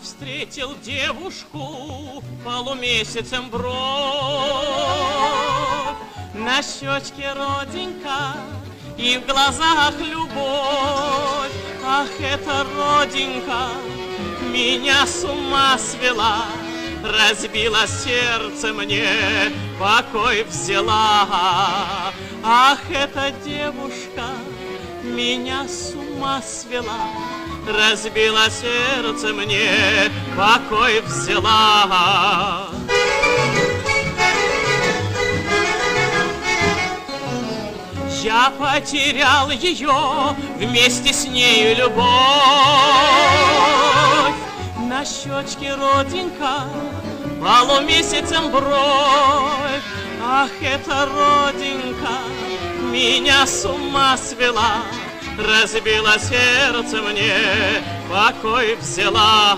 встретил девушку полумесяцем бровь. На щечке родинка и в глазах любовь. Ах, эта родинка меня с ума свела, разбила сердце мне, покой взяла. Ах, эта девушка меня с ума свела, разбила сердце мне, покой взяла. Я потерял ее, вместе с нею любовь. На щечке родинка, полумесяцем бровь. Ах, эта родинка меня с ума свела, разбила сердце мне, покой взяла.